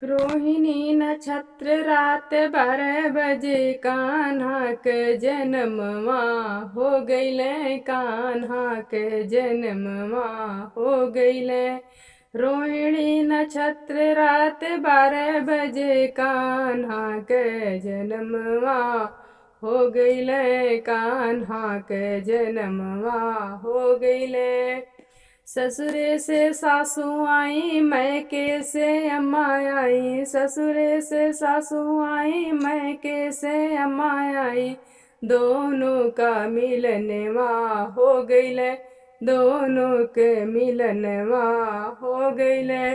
रोहिणी नक्षत्र रात 12 बजे कान्हा के जन्मवा हो गईले। कान्हा के जन्मवा हो गईले। रोहिणी नक्षत्र रात 12 बजे कान्हा के जन्मवा हो गईले। कान्हा के जन्मवा हो गईले। ससुरे से सासू आई मैके से अम्मा आई। ससुरे से सासू आई मैके से अम्मा आई। दोनों का मिलनवा हो गईले। दोनों के मिलनवा हो गईले।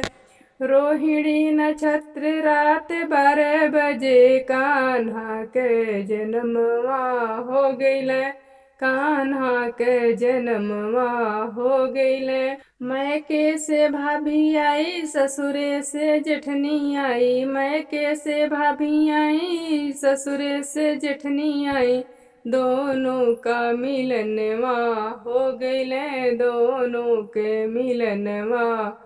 रोहिणी नक्षत्र रात 12 बजे कान्हा के जन्मवा हो गईले। कान्हा के जन्मवा हो गईले। मैके से भाभी आई ससुरे से जेठनी आई। मैके से भाभी आई ससुरे से जेठनी आई। दोनों का मिलनवा हो गईले। दोनों के मिलनवा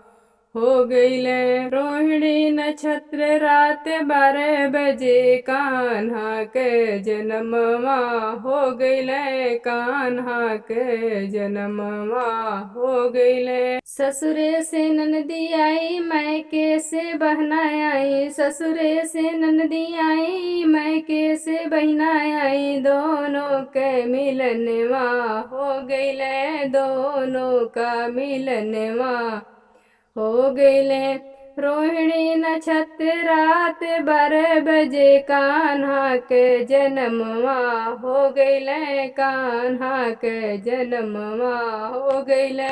हो गईले। रोहिणी नक्षत्र रात 12 बजे कान्हा के जन्मवा हो गईले। कान्हा के जन्मवा हो गईले। ससुरे से ननदी आई मैके से बहना आई। ससुरे से ननदी आई मैके से बहना आई। दोनों के मिलनवा हो गईले। दोनों का मिलनवा हो गईले। रोहिणी नक्षत्र रात 12 बजे कान्हा के जन्मवा हो गईले। कान्हा के जन्मवा हो गईले।